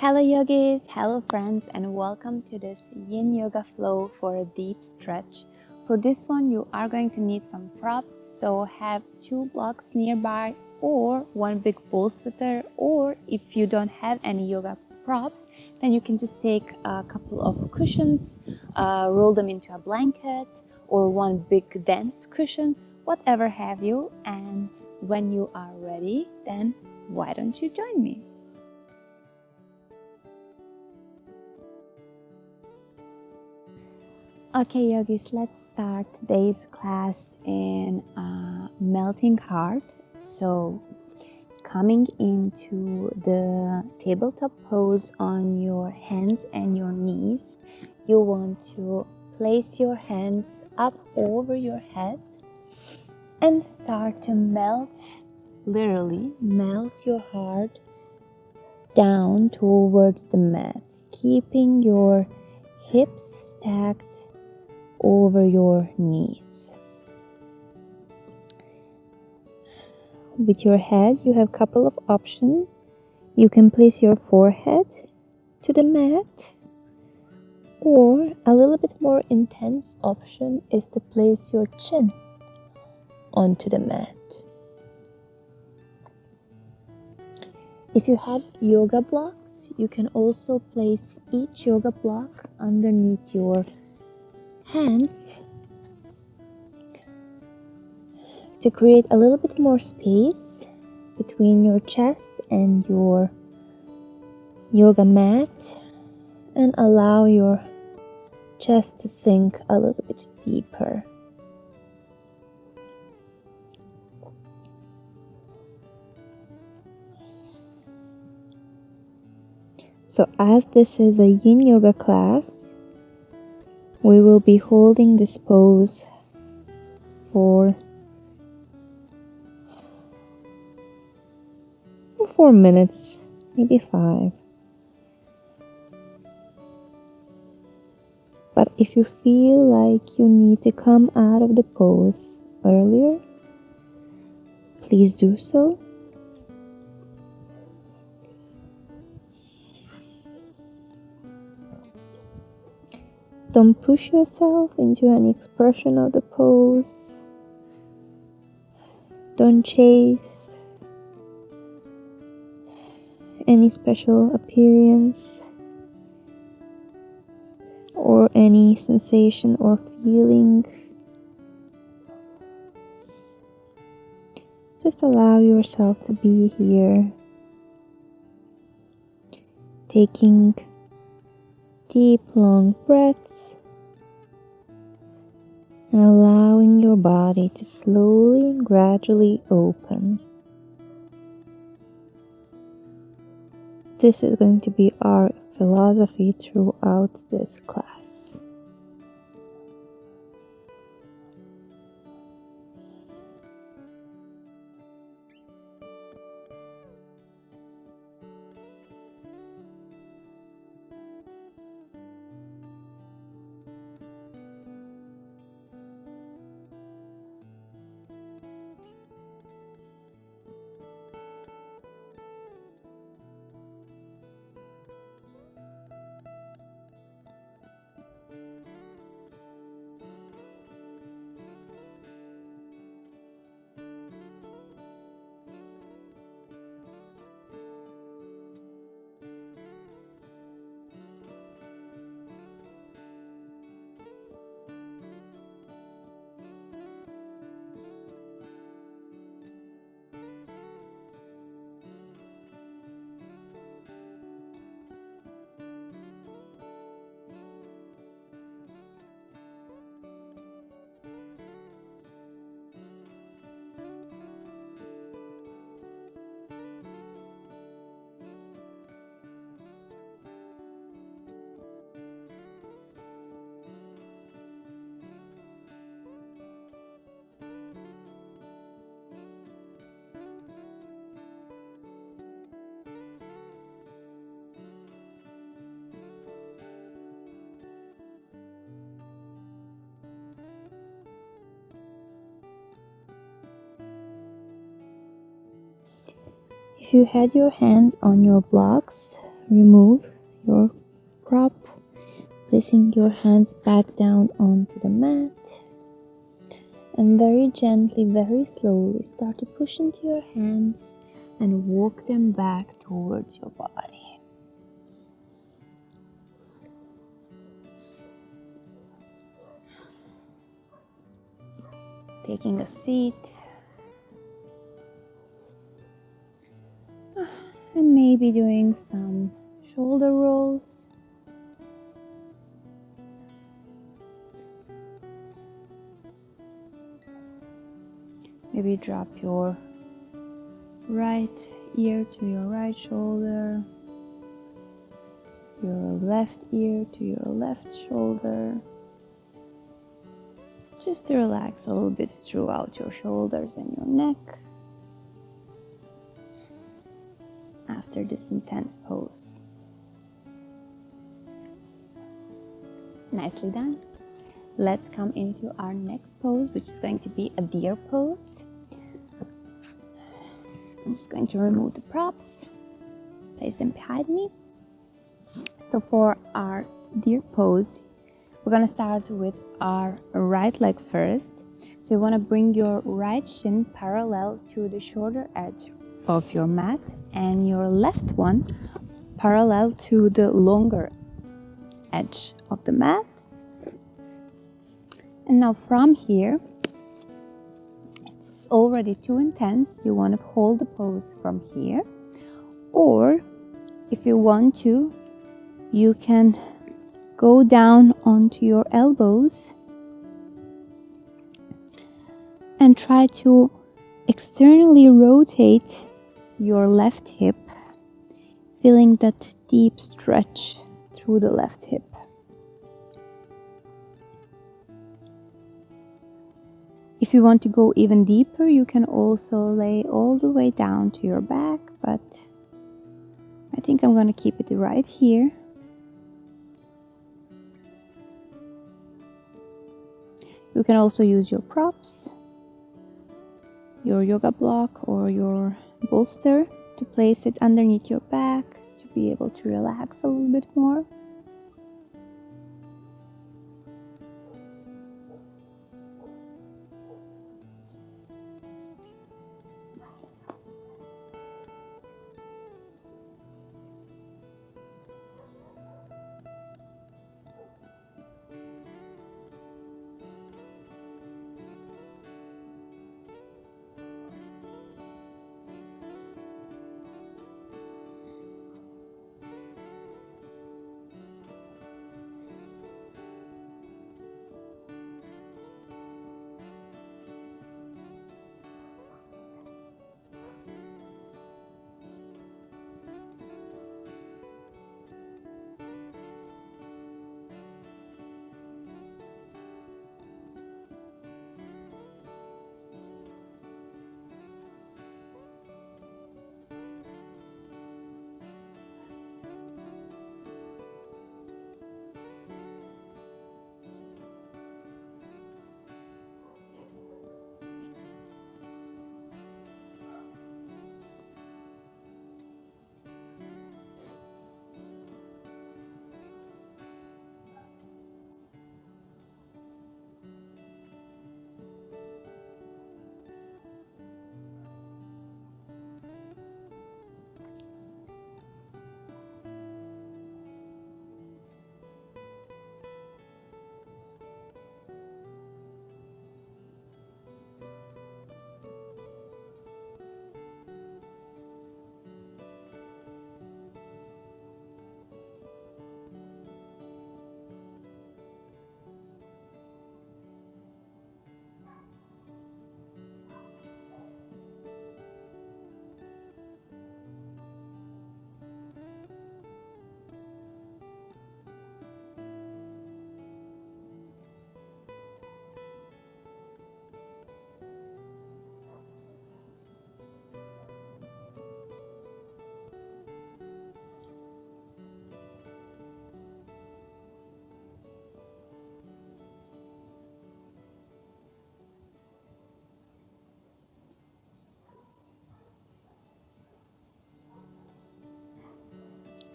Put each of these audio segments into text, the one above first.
Hello yogis, hello friends, and welcome to this Yin Yoga flow for a deep stretch. For this one you are going to need some props, so have 2 blocks nearby or one big bolster, or if you don't have any yoga props, then you can just take a couple of cushions, roll them into a blanket or one big dense cushion, whatever have you, and when you are ready, then why don't you join me? Okay, yogis, let's start today's class in melting heart. So, coming into the tabletop pose on your hands and your knees, you want to place your hands up over your head and start to melt, literally melt your heart down towards the mat, keeping your hips stacked over your knees. With your head, you have a couple of options. You can place your forehead to the mat, or a little bit more intense option is to place your chin onto the mat. If you have yoga blocks, you can also place each yoga block underneath your hands to create a little bit more space between your chest and your yoga mat and allow your chest to sink a little bit deeper. So as this is a Yin Yoga class, we will be holding this pose for 4 minutes, maybe 5. But if you feel like you need to come out of the pose earlier, please do so. Don't push yourself into any expression of the pose. Don't chase any special appearance or any sensation or feeling. Just allow yourself to be here, taking deep, long breaths and allowing your body to slowly and gradually open. This is going to be our philosophy throughout this class. If you had your hands on your blocks, remove your prop, placing your hands back down onto the mat. And very gently, very slowly start to push into your hands and walk them back towards your body. Taking a seat. And maybe doing some shoulder rolls. Maybe drop your right ear to your right shoulder, your left ear to your left shoulder, just to relax a little bit throughout your shoulders and your neck after this intense pose. Nicely done. Let's come into our next pose, which is going to be a deer pose. I'm just going to remove the props, place them behind me. So for our deer pose, we're going to start with our right leg first. So you want to bring your right shin parallel to the shoulder edge of your mat and your left one parallel to the longer edge of the mat. And now from here, it's already too intense. You want to hold the pose from here. Or if you want to, you can go down onto your elbows and try to externally rotate your left hip, feeling that deep stretch through the left hip. If you want to go even deeper, you can also lay all the way down to your back, but I think I'm going to keep it right here. You can also use your props, your yoga block or your bolster to place it underneath your back to be able to relax a little bit more.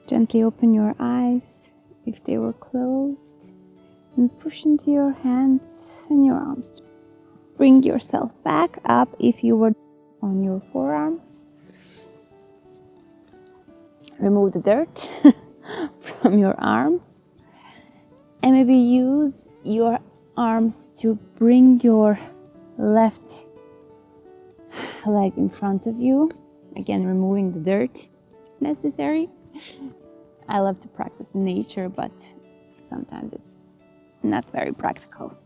Gently open your eyes if they were closed and push into your hands and your arms. Bring yourself back up if you were on your forearms. Remove the dirt from your arms and maybe use your arms to bring your left leg in front of you. Again, removing the dirt if necessary. I love to practice in nature, but sometimes it's not very practical.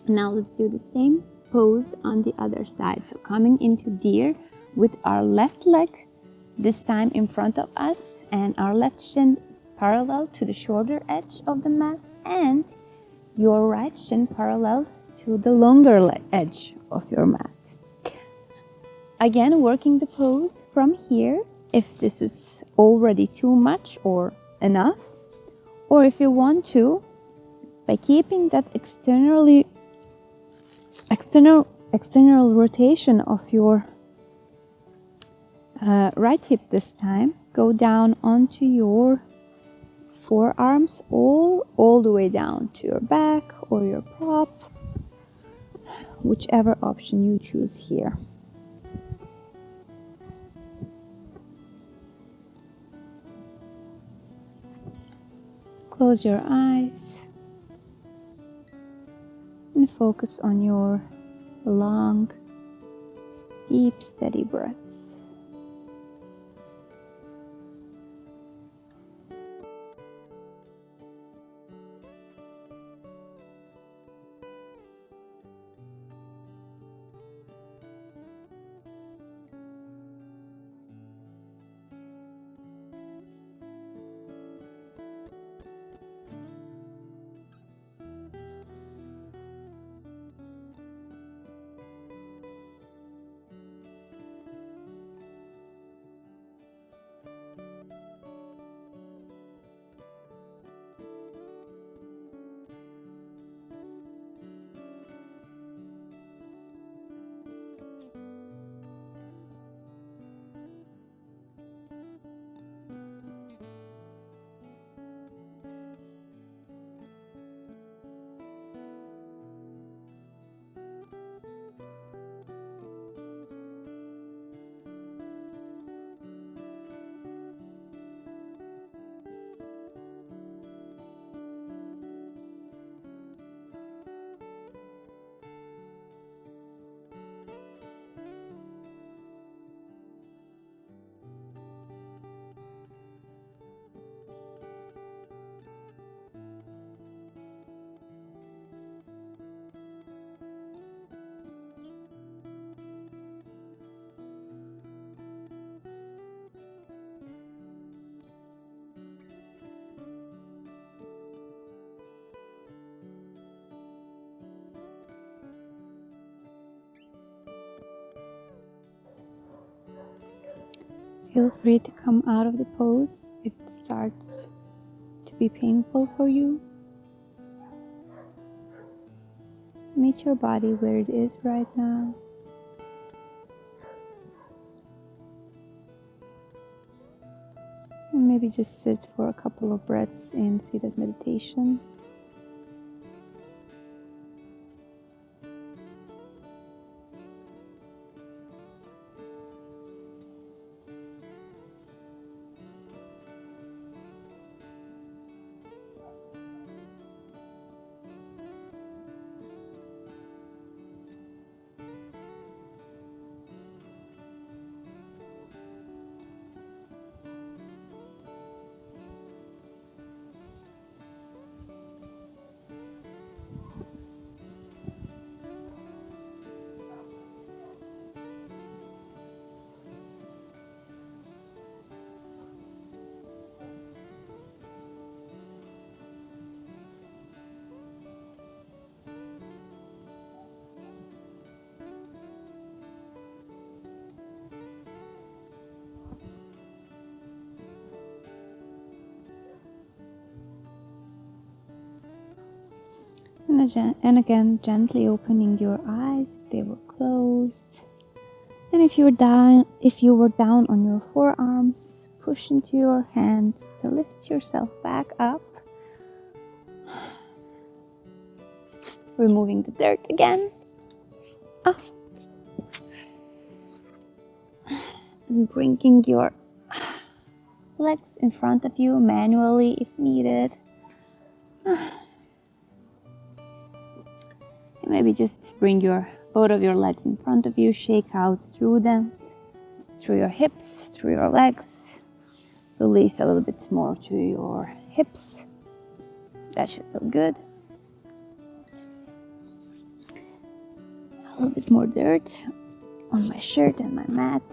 Now let's do the same pose on the other side. So coming into deer with our left leg this time in front of us and our left shin parallel to the shoulder edge of the mat and your right shin parallel to the longer edge of your mat. Again, working the pose from here if this is already too much or enough, or if you want to, by keeping that external rotation of your right hip this time, go down onto your forearms all the way down to your back or your prop, whichever option you choose here. Close your eyes and focus on your long, deep, steady breaths. Feel free to come out of the pose if it starts to be painful for you. Meet your body where it is right now. And maybe just sit for a couple of breaths in seated meditation. And again, gently opening your eyes if they were closed. And if you were down on your forearms, push into your hands to lift yourself back up. Removing the dirt again. And bringing your legs in front of you manually if needed. And maybe just bring both of your legs in front of you, shake out through them, through your hips, through your legs. Release a little bit more to your hips. That should feel good. A little bit more dirt on my shirt and my mat.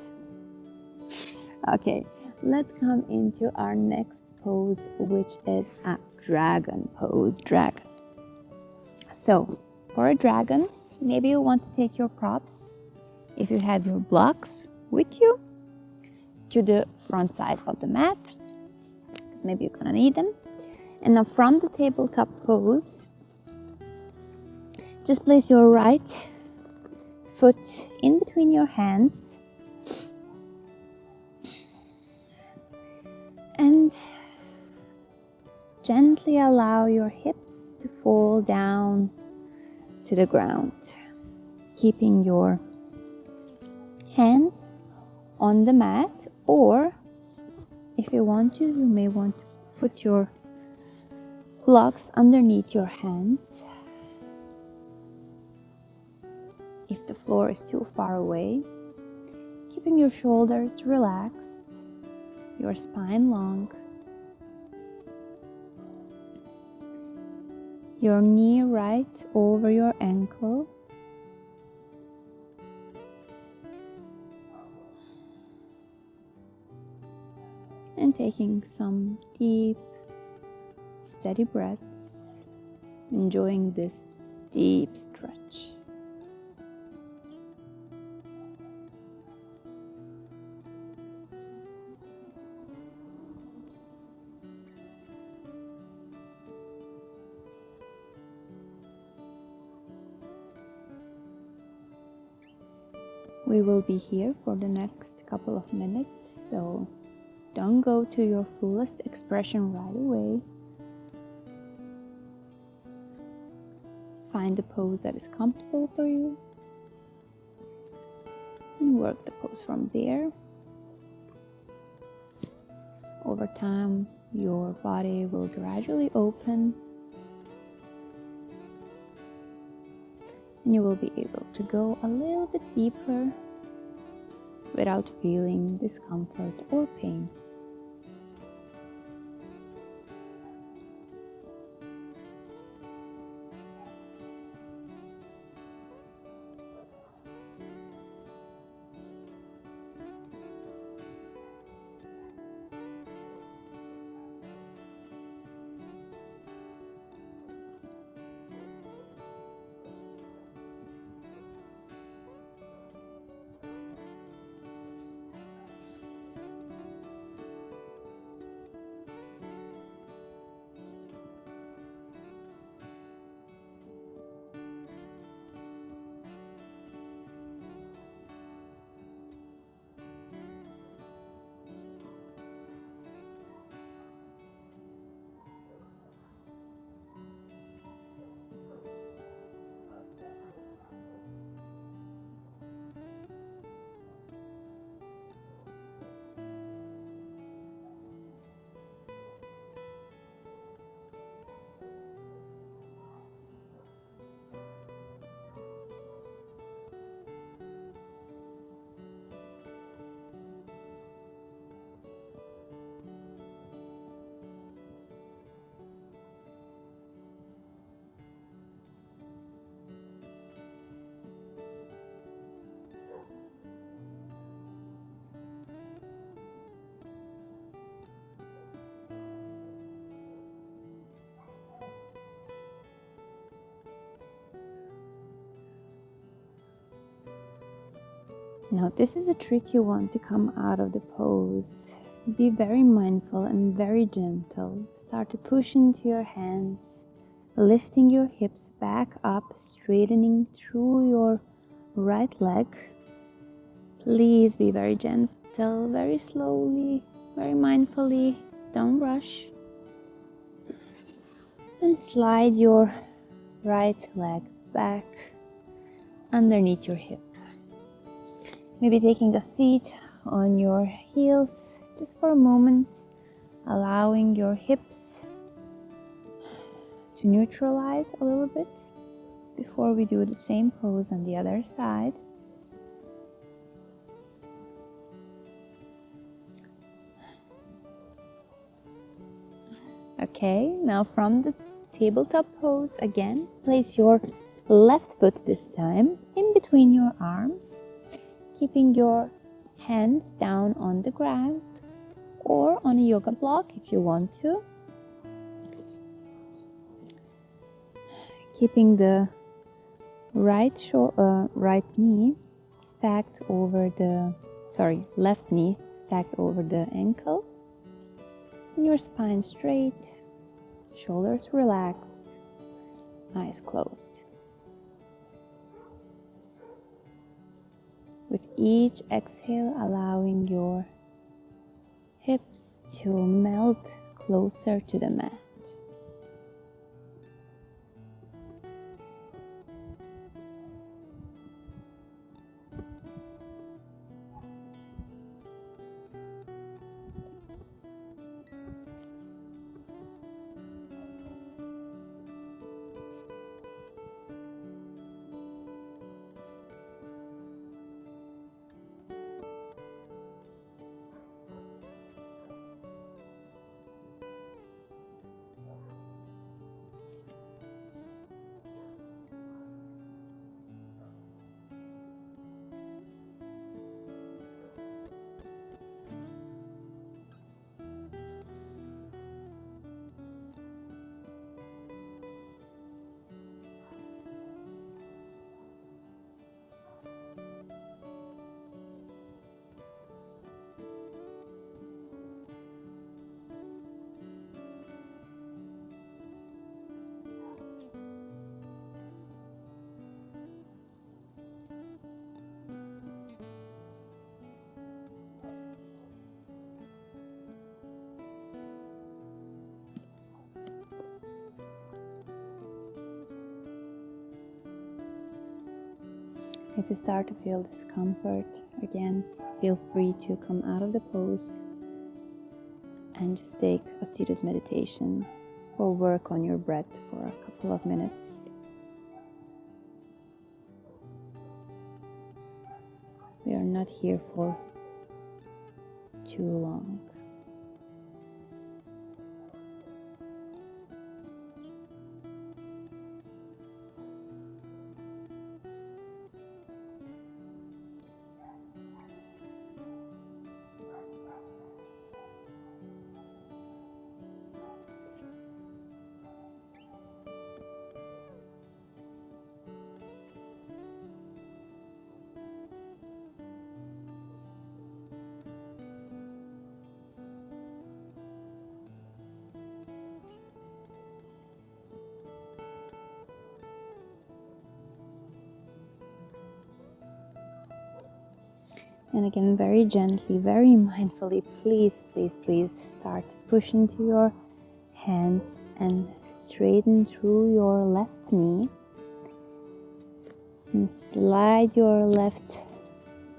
Okay, let's come into our next pose, which is a dragon pose. Dragon. So, for a dragon, maybe you want to take your props, if you have your blocks with you, to the front side of the mat, because maybe you're gonna need them. And now from the tabletop pose, just place your right foot in between your hands and gently allow your hips to fall down to the ground, keeping your hands on the mat, or if you want to, you may want to put your blocks underneath your hands. If the floor is too far away, keeping your shoulders relaxed, your spine long, your knee right over your ankle, and taking some deep, steady breaths, enjoying this deep stretch. We will be here for the next couple of minutes, so don't go to your fullest expression right away. Find the pose that is comfortable for you and work the pose from there. Over time, your body will gradually open and you will be able to go a little bit deeper without feeling discomfort or pain. Now this is a tricky one to come out of the pose. Be very mindful and very gentle. Start to push into your hands, lifting your hips back up, straightening through your right leg. Please be very gentle, very slowly. very mindfully, don't rush. And slide your right leg back underneath your hip. Maybe taking a seat on your heels just for a moment, allowing your hips to neutralize a little bit before we do the same pose on the other side. Okay, now from the tabletop pose again, place your left foot this time in between your arms, keeping your hands down on the ground or on a yoga block if you want to. Keeping the left knee stacked over the ankle, and your spine straight, shoulders relaxed, eyes closed. With each exhale, allowing your hips to melt closer to the mat. If you start to feel discomfort, again, feel free to come out of the pose and just take a seated meditation or work on your breath for a couple of minutes. We are not here for too long. And again, very gently, very mindfully, please start to push into your hands and straighten through your left knee. And slide your left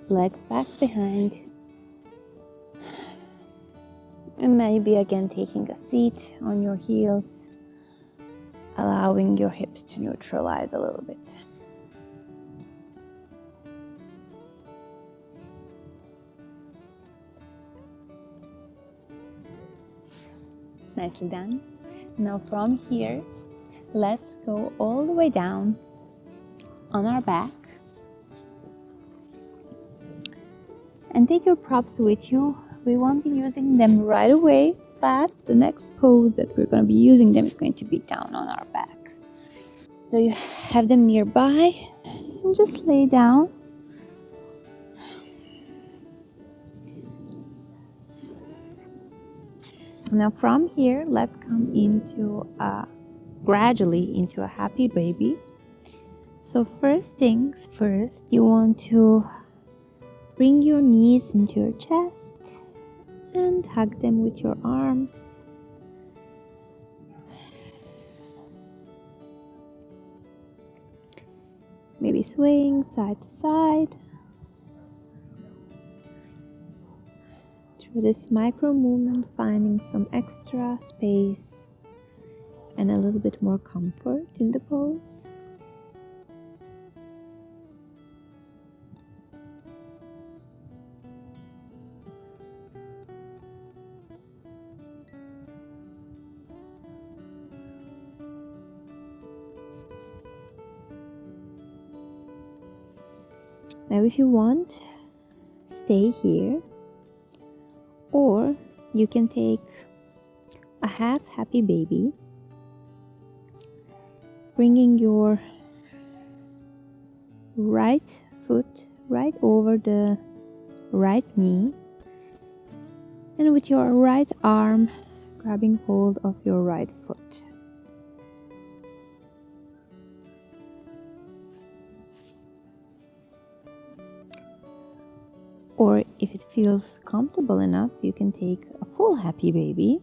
leg back behind. And maybe again taking a seat on your heels, allowing your hips to neutralize a little bit. Nicely done. Now from here, let's go all the way down on our back. And take your props with you. We won't be using them right away, but the next pose that we're going to be using them is going to be down on our back. So you have them nearby and just lay down. Now from here, let's come into gradually into a happy baby. So first things first, you want to bring your knees into your chest and hug them with your arms. Maybe swaying side to side. Through this micro movement, finding some extra space and a little bit more comfort in the pose. Now if you want, stay here, or you can take a half happy baby, bringing your right foot right over the right knee, and with your right arm grabbing hold of your right foot. Or if it feels comfortable enough, you can take a full happy baby.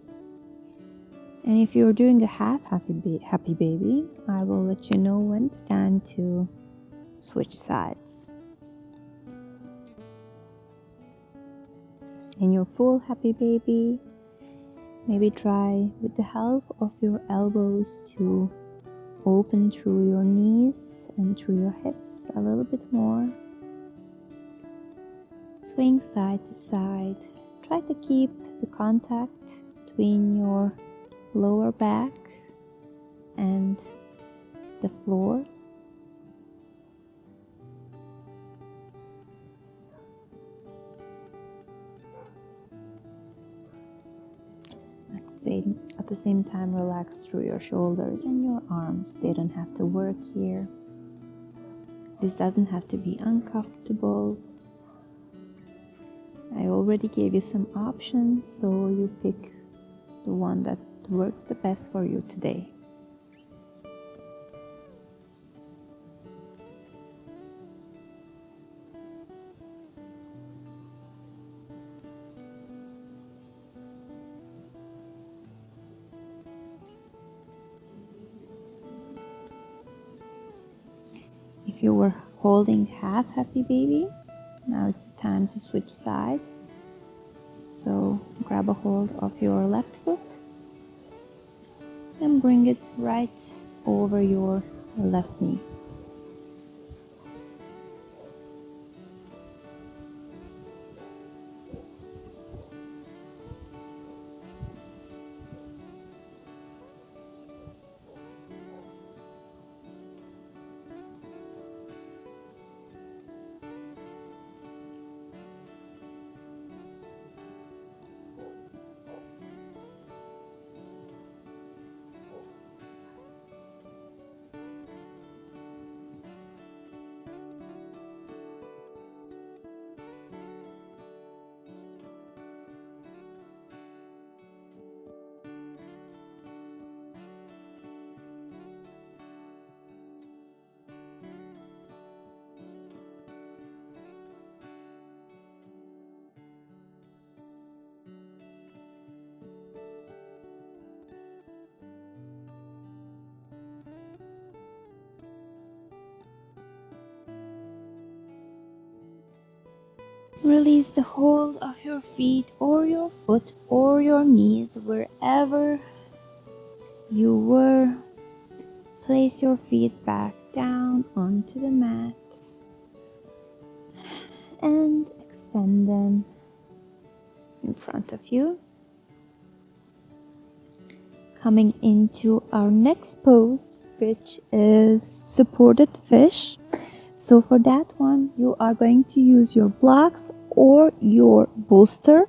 And if you're doing a half happy baby, I will let you know when it's time to switch sides. In your full happy baby, maybe try with the help of your elbows to open through your knees and through your hips a little bit more. Swing side to side. Try to keep the contact between your lower back and the floor. At the same time, relax through your shoulders and your arms. They don't have to work here. This doesn't have to be uncomfortable. I already gave you some options, so you pick the one that works the best for you today. If you were holding half happy baby, now it's time to switch sides. So grab a hold of your left foot and bring it right over your left knee. Release the hold of your feet or your foot or your knees wherever you were. Place your feet back down onto the mat and extend them in front of you. Coming into our next pose, which is supported fish. So for that one, you are going to use your blocks or your bolster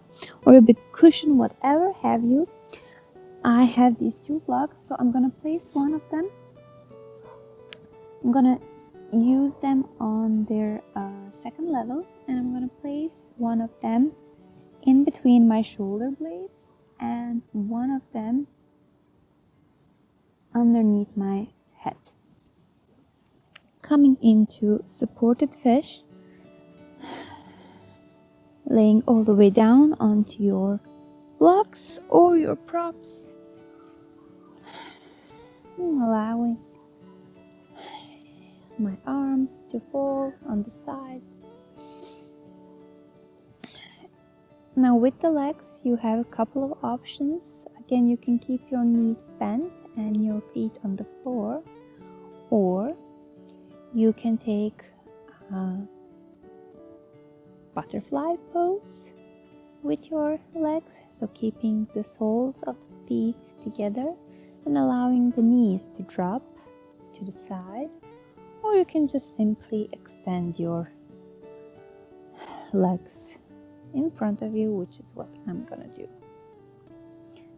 or a big cushion, whatever have you. I have these two blocks, so I'm going to place one of them. I'm going to use them on their second level, and I'm going to place one of them in between my shoulder blades and one of them underneath my head. Coming into supported fish, laying all the way down onto your blocks or your props, allowing my arms to fall on the sides. Now with the legs, you have a couple of options. Again, you can keep your knees bent and your feet on the floor, or you can take a butterfly pose with your legs, so keeping the soles of the feet together and allowing the knees to drop to the side, or you can just simply extend your legs in front of you, which is what I'm gonna do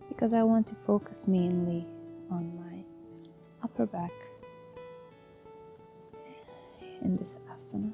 because I want to focus mainly on my upper back in this asana.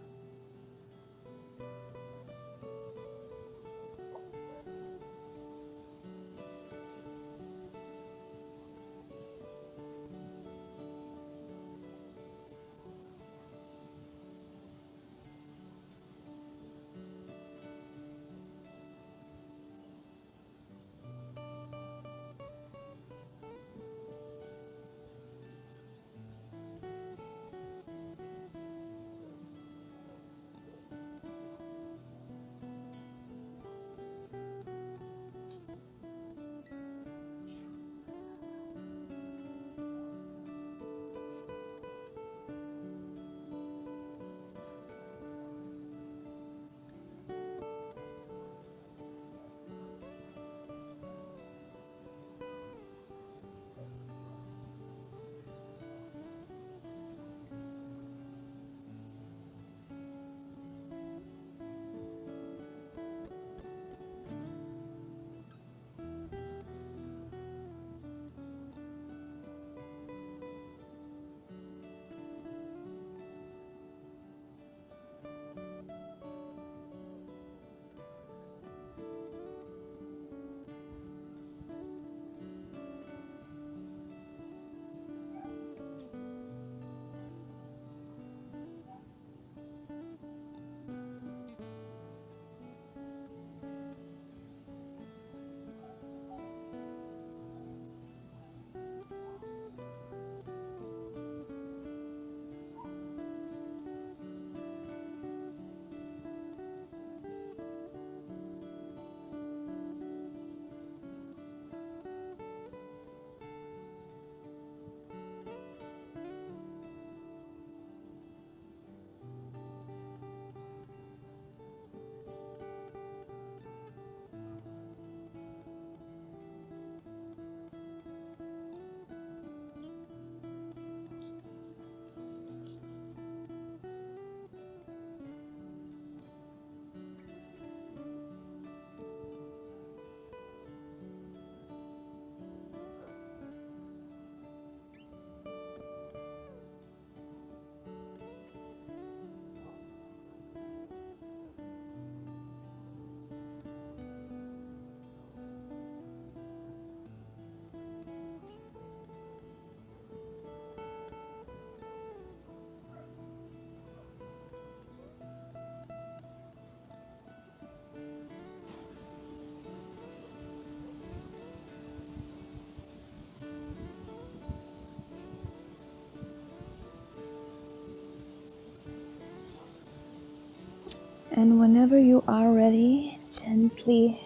And whenever you are ready, gently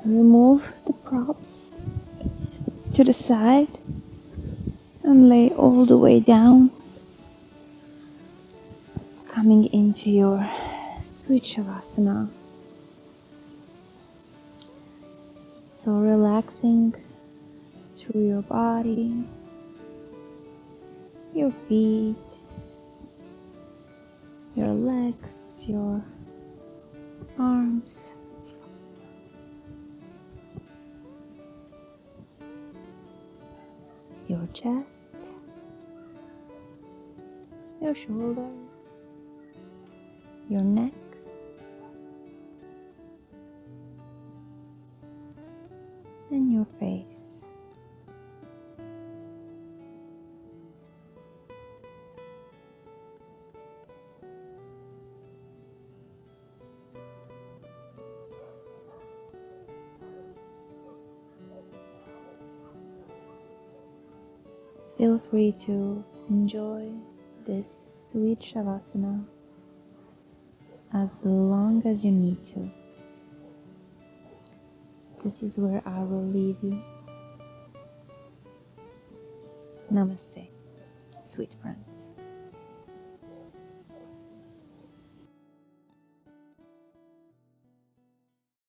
remove the props to the side and lay all the way down, coming into your sweet Savasana. So relaxing through your body, your feet, your legs, your arms, your chest, your shoulders, your neck, and your face. Feel free to enjoy this sweet Savasana as long as you need to. This is where I will leave you. Namaste, sweet friends.